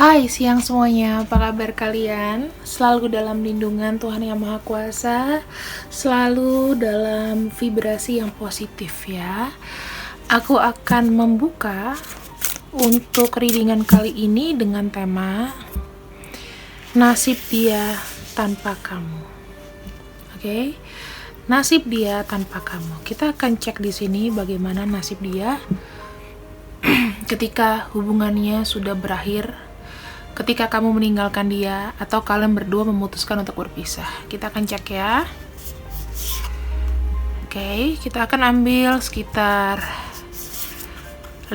Hai siang semuanya, apa kabar kalian? Selalu dalam lindungan Tuhan Yang Maha Kuasa, selalu dalam vibrasi yang positif ya. Aku akan membuka untuk readingan kali ini dengan tema Nasib dia tanpa kamu. Oke? Nasib dia tanpa kamu. Kita akan cek di sini bagaimana nasib dia ketika hubungannya sudah berakhir, ketika kamu meninggalkan dia, atau kalian berdua memutuskan untuk berpisah. Kita akan cek ya. Oke, kita akan ambil sekitar 5.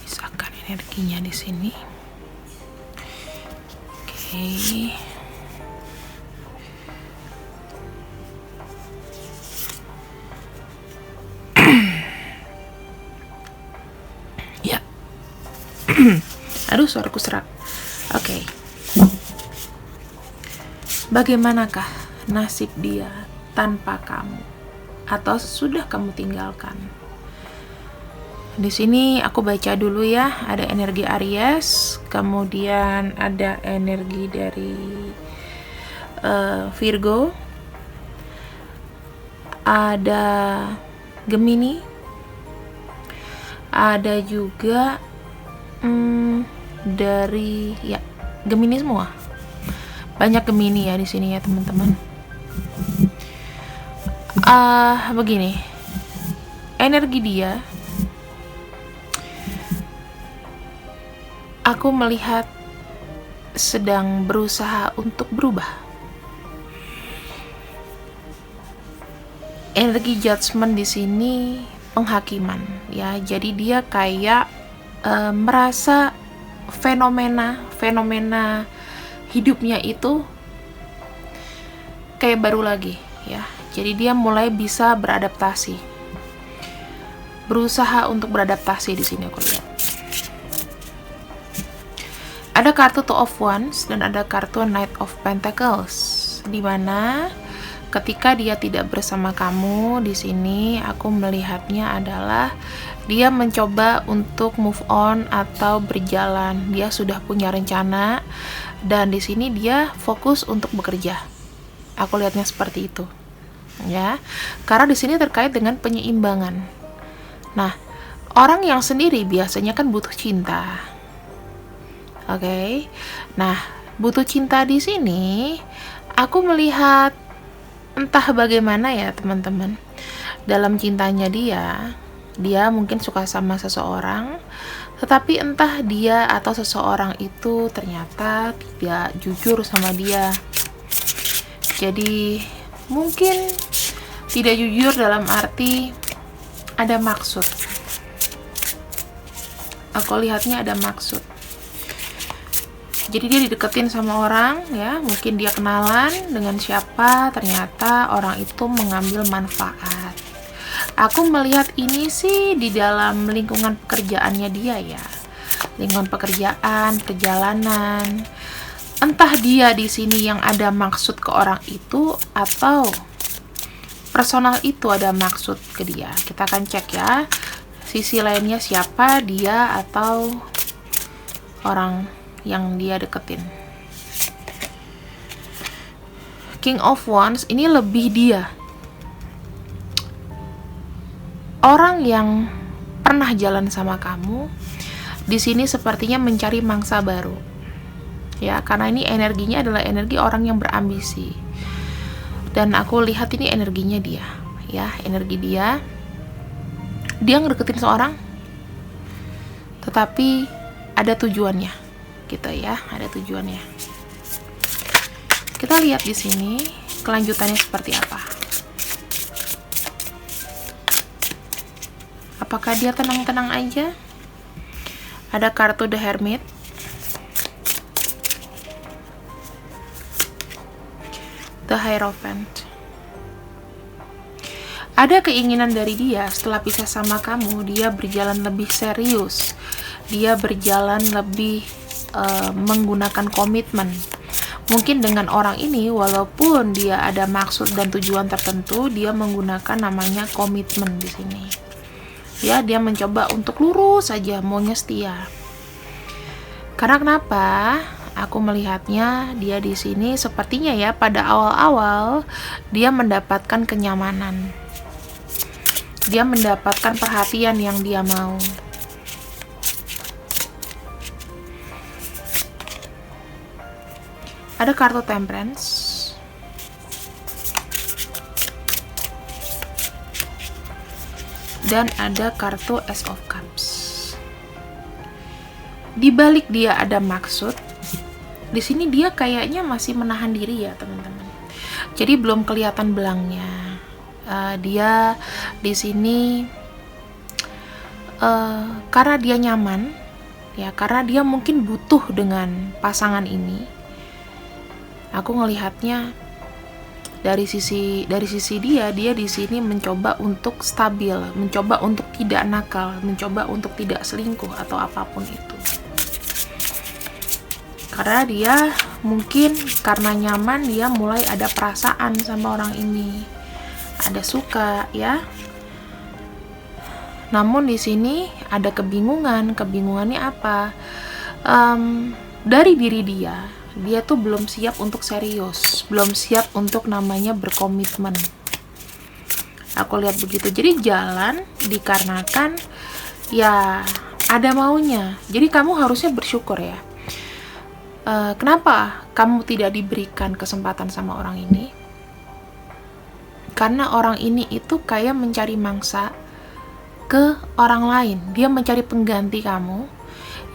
Misalkan energinya di sini. Oke. Ya. Aduh, suaraku serak. Oke. Bagaimanakah nasib dia tanpa kamu atau sesudah kamu tinggalkan? Di sini aku baca dulu ya. Ada energi Aries, kemudian ada energi dari Virgo, ada Gemini, ada juga dari ya Gemini semua. Banyak Gemini ya di sini ya teman-teman. Begini, energi dia, aku melihat sedang berusaha untuk berubah. Energi judgment di sini penghakiman ya. Jadi dia kayak merasa fenomena hidupnya itu kayak baru lagi ya. Jadi dia mulai bisa beradaptasi. Berusaha untuk beradaptasi di sini aku lihat. Ada kartu Two of Wands dan ada kartu Knight of Pentacles, di mana ketika dia tidak bersama kamu di sini, aku melihatnya adalah dia mencoba untuk move on atau berjalan. Dia sudah punya rencana dan di sini dia fokus untuk bekerja. Aku lihatnya seperti itu. Ya. Karena di sini terkait dengan penyeimbangan. Nah, orang yang sendiri biasanya kan butuh cinta. Oke. Nah, butuh cinta di sini aku melihat entah bagaimana ya teman-teman. Dalam cintanya dia mungkin suka sama seseorang, tetapi entah dia atau seseorang itu ternyata tidak jujur sama dia. Jadi mungkin tidak jujur dalam arti ada maksud. Aku lihatnya ada maksud. Jadi dia dideketin sama orang ya, mungkin dia kenalan dengan siapa, ternyata orang itu mengambil manfaat. Aku melihat ini sih di dalam lingkungan pekerjaannya dia ya. Lingkungan pekerjaan, perjalanan. Entah dia di sini yang ada maksud ke orang itu atau personal itu ada maksud ke dia. Kita akan cek ya. Sisi lainnya siapa, dia atau orang yang dia deketin. King of Wands ini lebih dia. Orang yang pernah jalan sama kamu di sini sepertinya mencari mangsa baru. Ya, karena ini energinya adalah energi orang yang berambisi. Dan aku lihat ini energinya dia, ya, energi dia. Dia ngedeketin seorang tetapi ada tujuannya. Gitu ya, ada tujuannya. Kita lihat di sini kelanjutannya seperti apa. Apakah dia tenang-tenang aja? Ada kartu The Hermit, The Hierophant. Ada keinginan dari dia setelah pisah sama kamu, dia berjalan lebih serius. Dia berjalan lebih menggunakan komitmen Mungkin dengan orang ini, walaupun dia ada maksud dan tujuan tertentu, dia menggunakan namanya komitmen di sini. Ya, dia mencoba untuk lurus saja, maunya setia. Karena kenapa? Aku melihatnya dia di sini sepertinya ya pada awal-awal dia mendapatkan kenyamanan. Dia mendapatkan perhatian yang dia mau. Ada kartu Temperance. Dan ada kartu Ace of Cups. Di balik dia ada maksud. Di sini dia kayaknya masih menahan diri ya, teman-teman. Jadi belum kelihatan belangnya. Dia di sini karena dia nyaman, ya, karena dia mungkin butuh dengan pasangan ini. Aku ngelihatnya dari sisi dia di sini mencoba untuk stabil, mencoba untuk tidak nakal, mencoba untuk tidak selingkuh atau apapun itu. Karena dia mungkin karena nyaman, dia mulai ada perasaan sama orang ini, ada suka ya. Namun di sini ada kebingungan. Kebingungannya apa? Dari diri dia tuh belum siap untuk serius, belum siap untuk namanya berkomitmen. Aku lihat begitu. Jadi jalan dikarenakan ya ada maunya. Jadi kamu harusnya bersyukur ya. Kenapa kamu tidak diberikan kesempatan sama orang ini? Karena orang ini itu kayak mencari mangsa ke orang lain. Dia mencari pengganti kamu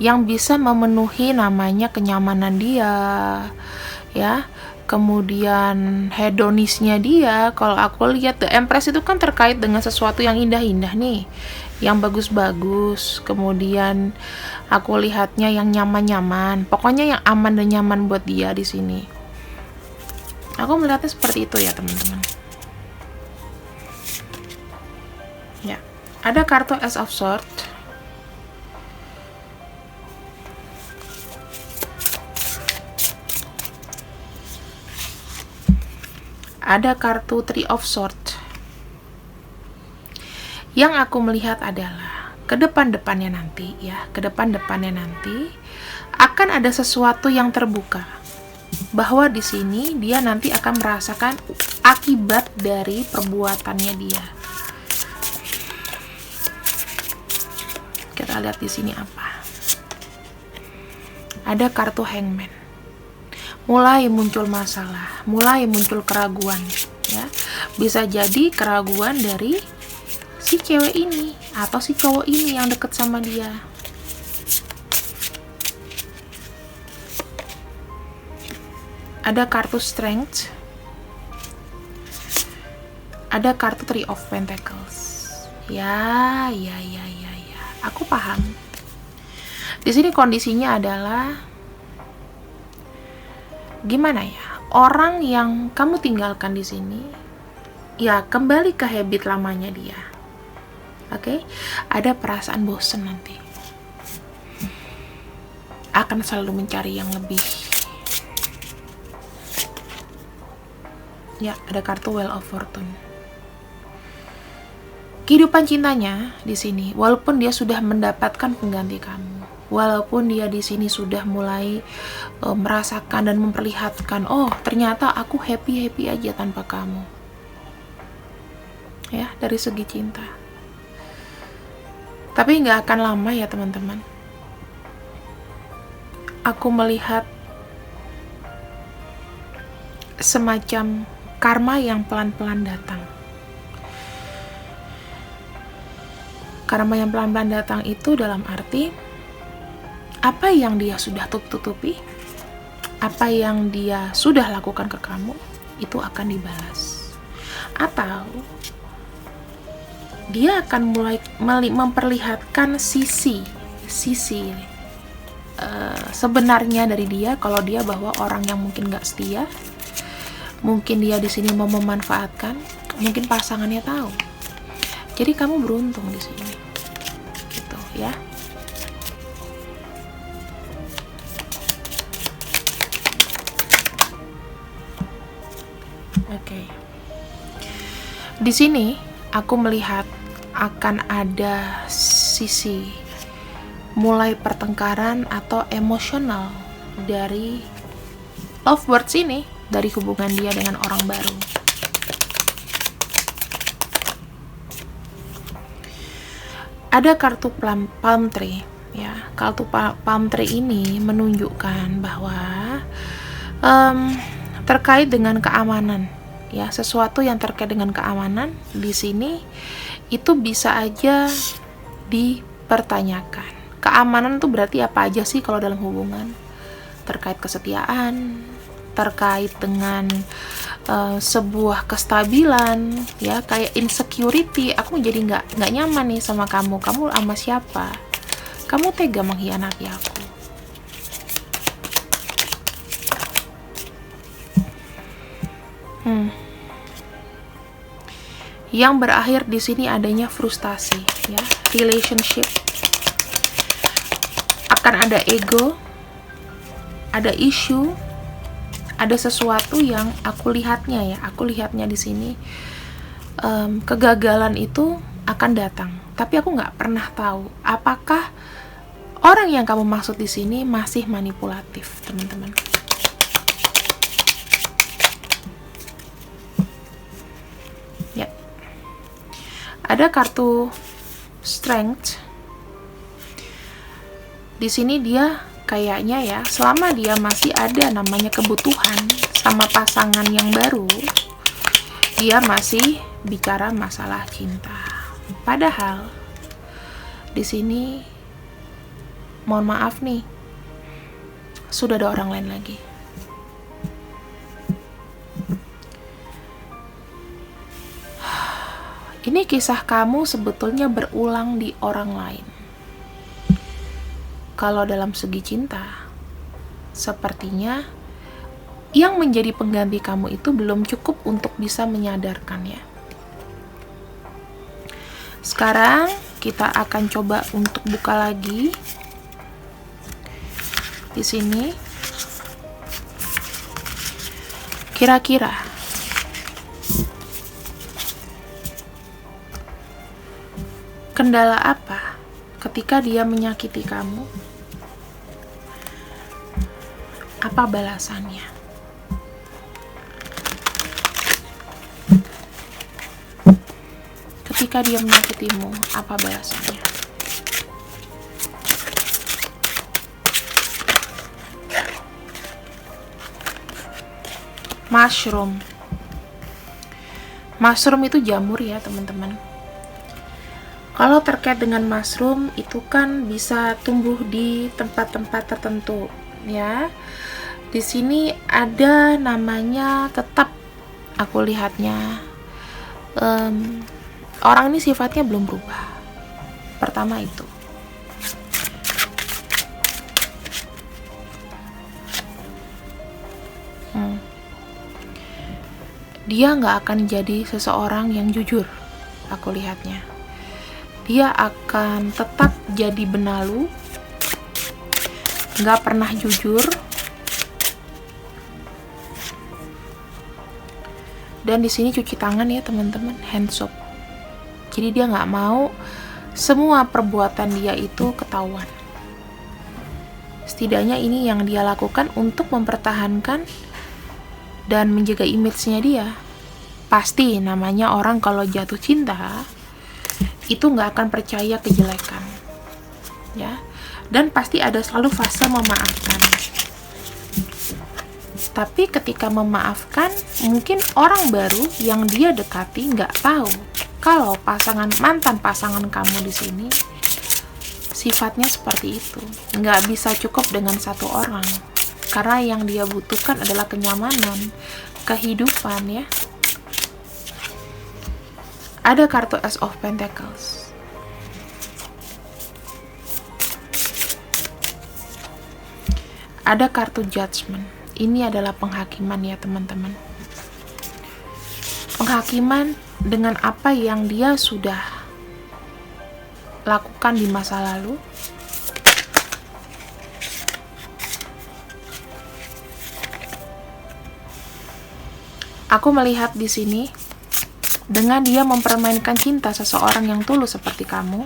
yang bisa memenuhi namanya kenyamanan dia, ya, kemudian hedonisnya dia. Kalau aku lihat The Empress itu kan terkait dengan sesuatu yang indah-indah nih, yang bagus-bagus, kemudian aku lihatnya yang nyaman-nyaman, pokoknya yang aman dan nyaman buat dia di sini. Aku melihatnya seperti itu ya, teman-teman. Ya, ada kartu Ace of Swords. Ada kartu Three of Swords. Yang aku melihat adalah ke depan-depannya nanti ya, ke depan-depannya nanti akan ada sesuatu yang terbuka. Bahwa di sini dia nanti akan merasakan akibat dari perbuatannya dia. Kita lihat di sini apa. Ada kartu Hangman. Mulai muncul masalah, mulai muncul keraguan, ya. Bisa jadi keraguan dari si cewek ini atau si cowok ini yang deket sama dia. Ada kartu Strength. Ada kartu Three of Pentacles. Ya. Aku paham. Di sini kondisinya adalah gimana ya? Orang yang kamu tinggalkan di sini ya kembali ke habit lamanya dia. Oke? Ada perasaan bosen nanti. Akan selalu mencari yang lebih. Ya, ada kartu Wheel of Fortune. Kehidupan cintanya di sini, walaupun dia sudah mendapatkan pengganti kamu, walaupun dia di sini sudah mulai merasakan dan memperlihatkan, oh ternyata aku happy aja tanpa kamu, ya, dari segi cinta. Tapi nggak akan lama ya teman-teman. Aku melihat semacam karma yang pelan-pelan datang. Karma yang pelan-pelan datang itu dalam arti apa yang dia sudah tutupi, apa yang dia sudah lakukan ke kamu, itu akan dibalas. Atau dia akan mulai memperlihatkan sisi sebenarnya dari dia, kalau dia bahwa orang yang mungkin gak setia, mungkin dia di sini mau memanfaatkan, mungkin pasangannya tahu. Jadi kamu beruntung di sini, gitu ya. Oke. Di sini aku melihat akan ada sisi mulai pertengkaran atau emosional dari lovebirds ini, dari hubungan dia dengan orang baru. Ada kartu palm tree, ya. Kartu palm tree ini menunjukkan bahwa terkait dengan keamanan, ya, sesuatu yang terkait dengan keamanan di sini itu bisa aja dipertanyakan. Keamanan itu berarti apa aja sih kalau dalam hubungan? Terkait kesetiaan, terkait dengan sebuah kestabilan, ya, kayak insecurity. Aku jadi nggak nyaman nih sama kamu sama siapa? Kamu tega mengkhianati aku. Yang berakhir di sini adanya frustasi, ya, relationship. Akan ada ego, ada isu, ada sesuatu yang aku lihatnya di sini, kegagalan itu akan datang. Tapi aku nggak pernah tahu apakah orang yang kamu maksud di sini masih manipulatif, teman-teman. Ya, ada kartu strength. Di sini dia kayaknya, ya, selama dia masih ada namanya kebutuhan sama pasangan yang baru, dia masih bicara masalah cinta. Padahal di sini, mohon maaf nih, sudah ada orang lain lagi. Ini kisah kamu sebetulnya berulang di orang lain. Kalau dalam segi cinta, sepertinya yang menjadi pengganti kamu itu belum cukup untuk bisa menyadarkannya. Sekarang kita akan coba untuk buka lagi di sini. Kira-kira kendala apa ketika dia menyakiti kamu? Apa balasannya? Ketika dia menyakitimu, apa balasannya? Mushroom. Mushroom itu jamur, ya, teman-teman. Kalau terkait dengan mushroom itu kan bisa tumbuh di tempat-tempat tertentu, ya. Di sini ada namanya, tetap aku lihatnya orang ini sifatnya belum berubah. Pertama itu. Dia nggak akan jadi seseorang yang jujur, aku lihatnya. Dia akan tetap jadi benalu, nggak pernah jujur. Dan di sini cuci tangan, ya, teman-teman, hand soap. Jadi dia nggak mau semua perbuatan dia itu ketahuan. Setidaknya ini yang dia lakukan untuk mempertahankan dan menjaga image-nya dia. Pasti namanya orang kalau jatuh cinta itu nggak akan percaya kejelekan, ya. Dan pasti ada selalu fase memaafkan. Tapi ketika memaafkan, mungkin orang baru yang dia dekati nggak tahu kalau mantan pasangan kamu di sini sifatnya seperti itu. Nggak bisa cukup dengan satu orang, karena yang dia butuhkan adalah kenyamanan, kehidupan, ya. Ada kartu Ace of Pentacles. Ada kartu Judgment. Ini adalah penghakiman, ya, teman-teman. Penghakiman dengan apa yang dia sudah lakukan di masa lalu. Aku melihat di sini dengan dia mempermainkan cinta seseorang yang tulus seperti kamu,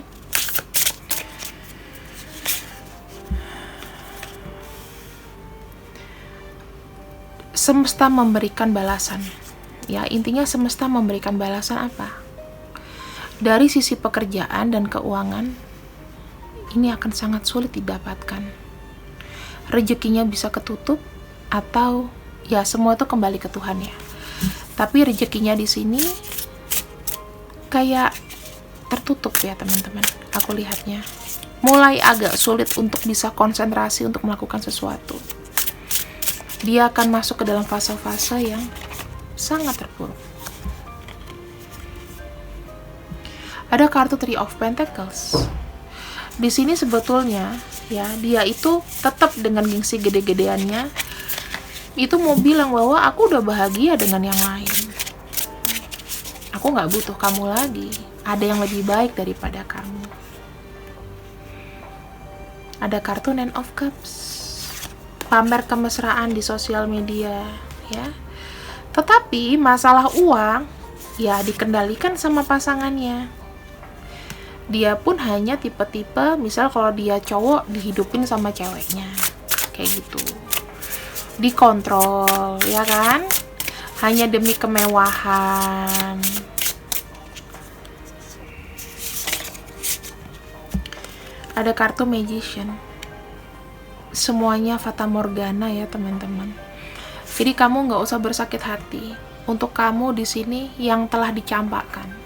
semesta memberikan balasan. Ya, intinya semesta memberikan balasan apa? Dari sisi pekerjaan dan keuangan, ini akan sangat sulit didapatkan. Rezekinya bisa ketutup, atau ya semua itu kembali ke Tuhan ya. Tapi rezekinya di sini kayak tertutup ya teman-teman. Aku lihatnya mulai agak sulit untuk bisa konsentrasi untuk melakukan sesuatu. Dia akan masuk ke dalam fase-fase yang sangat terpuruk. Ada kartu Three of Pentacles. Di sini sebetulnya ya, dia itu tetap dengan gengsi gede-gedeannya itu mau bilang bahwa aku udah bahagia dengan yang lain. Aku nggak butuh kamu lagi. Ada yang lebih baik daripada kamu. Ada kartu Nine of Cups. Pamer kemesraan di sosial media ya. Tetapi masalah uang ya dikendalikan sama pasangannya. Dia pun hanya tipe-tipe, misal kalau dia cowok dihidupin sama ceweknya, kayak gitu, dikontrol, ya kan, hanya demi kemewahan. Ada kartu Magician, semuanya fata morgana ya teman-teman. Jadi kamu nggak usah bersakit hati untuk kamu di sini yang telah dicampakkan.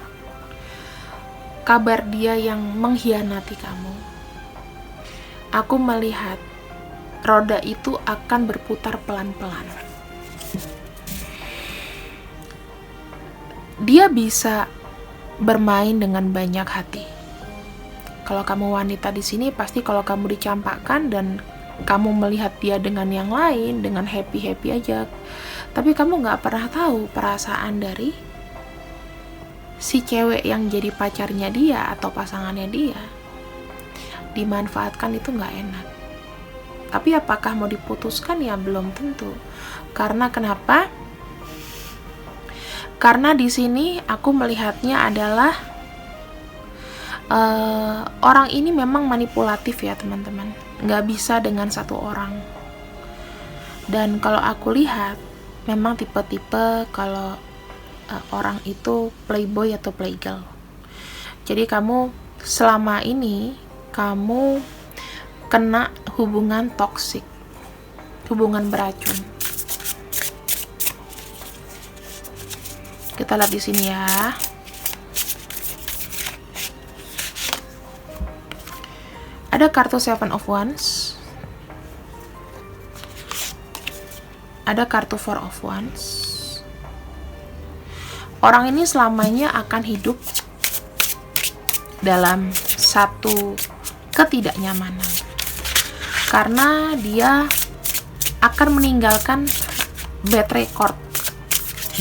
Kabar dia yang mengkhianati kamu. Aku melihat roda itu akan berputar pelan-pelan. Dia bisa bermain dengan banyak hati. Kalau kamu wanita di sini, pasti kalau kamu dicampakkan dan kamu melihat dia dengan yang lain, dengan happy-happy aja. Tapi kamu nggak pernah tahu perasaan dari si cewek yang jadi pacarnya dia atau pasangannya dia. Dimanfaatkan itu nggak enak. Tapi apakah mau diputuskan ya belum tentu. Karena kenapa? Karena di sini aku melihatnya adalah orang ini memang manipulatif ya teman-teman. Nggak bisa dengan satu orang. Dan kalau aku lihat, memang tipe-tipe kalau orang itu playboy atau playgirl. Jadi kamu selama ini kamu kena hubungan toksik, hubungan beracun. Kita lihat di sini ya. Ada kartu Seven of Wands. Ada kartu Four of Wands. Orang ini selamanya akan hidup dalam satu ketidaknyamanan. Karena dia akan meninggalkan bad record.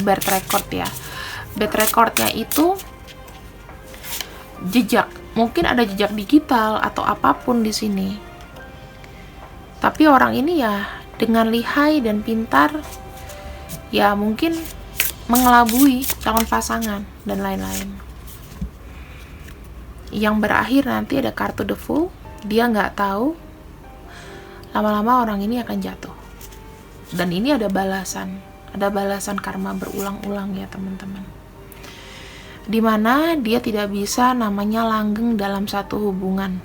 Bad record ya. Bad recordnya itu jejak. Mungkin ada jejak digital atau apapun di sini. Tapi orang ini ya dengan lihai dan pintar ya mungkin mengelabui calon pasangan dan lain-lain. Yang berakhir nanti ada kartu The Fool. Dia nggak tahu, lama-lama orang ini akan jatuh. Dan ini ada balasan karma berulang-ulang ya teman-teman. Dimana dia tidak bisa namanya langgeng dalam satu hubungan.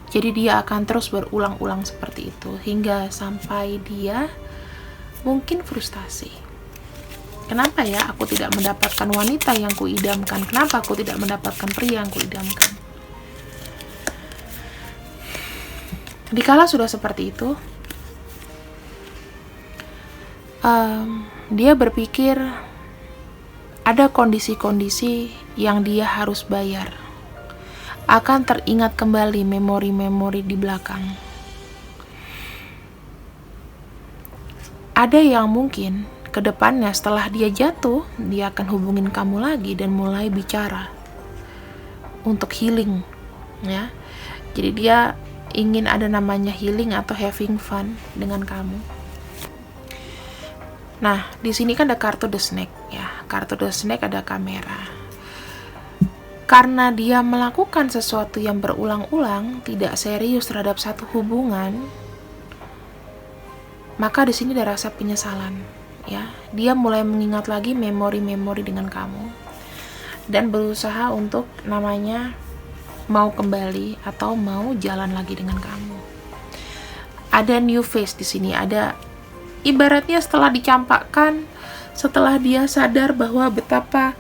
Jadi dia akan terus berulang-ulang seperti itu hingga sampai dia mungkin frustasi. Kenapa ya aku tidak mendapatkan wanita yang kuidamkan? Kenapa aku tidak mendapatkan pria yang kuidamkan? Dikala sudah seperti itu, dia berpikir ada kondisi-kondisi yang dia harus bayar. Akan teringat kembali memori-memori di belakang. Ada yang mungkin kedepannya setelah dia jatuh, dia akan hubungin kamu lagi dan mulai bicara untuk healing, ya. Jadi dia ingin ada namanya healing atau having fun dengan kamu. Nah, di sini kan ada kartu The Snake ya. Kartu The Snake ada kamera. Karena dia melakukan sesuatu yang berulang-ulang, tidak serius terhadap satu hubungan, maka di sini ada rasa penyesalan ya. Dia mulai mengingat lagi memori-memori dengan kamu dan berusaha untuk namanya mau kembali atau mau jalan lagi dengan kamu. Ada new face di sini, ada ibaratnya setelah dicampakkan, setelah dia sadar bahwa betapa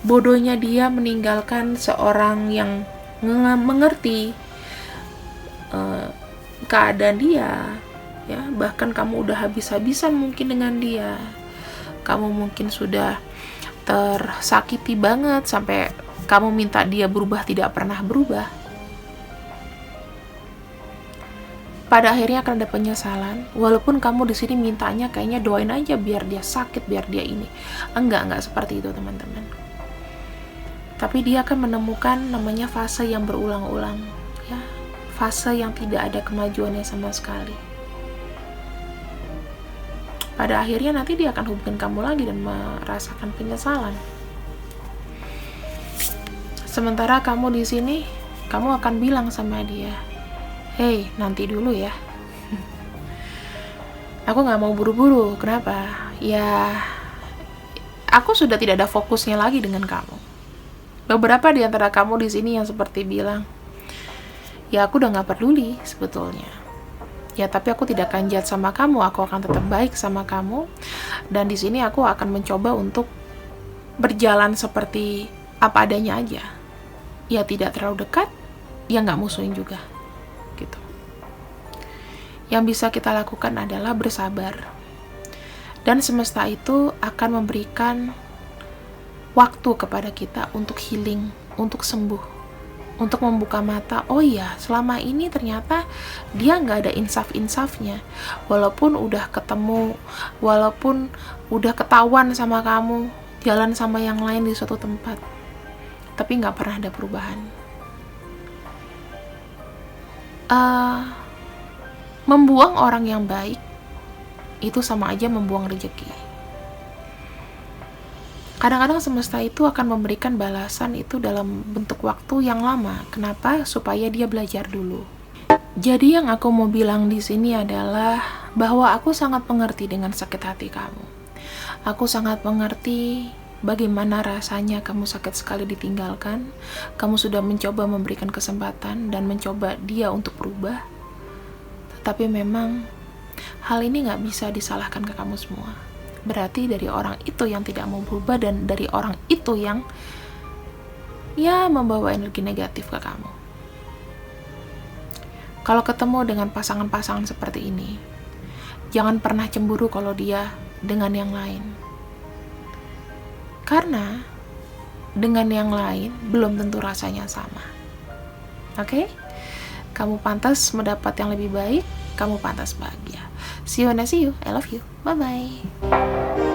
bodohnya dia meninggalkan seorang yang mengerti keadaan dia, ya, bahkan kamu udah habis-habisan mungkin dengan dia, kamu mungkin sudah tersakiti banget sampai kamu minta dia berubah, tidak pernah berubah. Pada akhirnya akan ada penyesalan, walaupun kamu di sini mintanya kayaknya doain aja biar dia sakit, biar dia ini. Enggak seperti itu teman-teman. Tapi dia akan menemukan namanya fase yang berulang-ulang, ya, fase yang tidak ada kemajuannya sama sekali. Pada akhirnya nanti dia akan hubungin kamu lagi dan merasakan penyesalan. Sementara kamu di sini, kamu akan bilang sama dia, "Hey, nanti dulu ya. Aku nggak mau buru-buru. Kenapa? Ya, aku sudah tidak ada fokusnya lagi dengan kamu." Beberapa di antara kamu di sini yang seperti bilang, "Ya, aku udah nggak peduli sebetulnya. Ya, tapi aku tidak akan jahat sama kamu. Aku akan tetap baik sama kamu. Dan di sini aku akan mencoba untuk berjalan seperti apa adanya aja. Ya, tidak terlalu dekat, ya nggak musuhin juga." Gitu. Yang bisa kita lakukan adalah bersabar. Dan semesta itu akan memberikan waktu kepada kita untuk healing, untuk sembuh, untuk membuka mata. Oh iya, selama ini ternyata dia nggak ada insaf-insafnya. Walaupun udah ketemu, walaupun udah ketahuan sama kamu, jalan sama yang lain di suatu tempat, tapi nggak pernah ada perubahan. Membuang orang yang baik itu sama aja membuang rezeki. Kadang-kadang semesta itu akan memberikan balasan itu dalam bentuk waktu yang lama. Kenapa? Supaya dia belajar dulu. Jadi yang aku mau bilang di sini adalah bahwa aku sangat mengerti dengan sakit hati kamu. Aku sangat mengerti bagaimana rasanya kamu sakit sekali ditinggalkan. Kamu sudah mencoba memberikan kesempatan dan mencoba dia untuk berubah. Tetapi memang hal ini gak bisa disalahkan ke kamu semua. Berarti dari orang itu yang tidak mau berubah dan dari orang itu yang ya membawa energi negatif ke kamu. Kalau ketemu dengan pasangan-pasangan seperti ini, jangan pernah cemburu kalau dia dengan yang lain. Karena dengan yang lain belum tentu rasanya sama. Oke? Kamu pantas mendapat yang lebih baik, kamu pantas bahagia. See you when I see you. I love you. Bye-bye.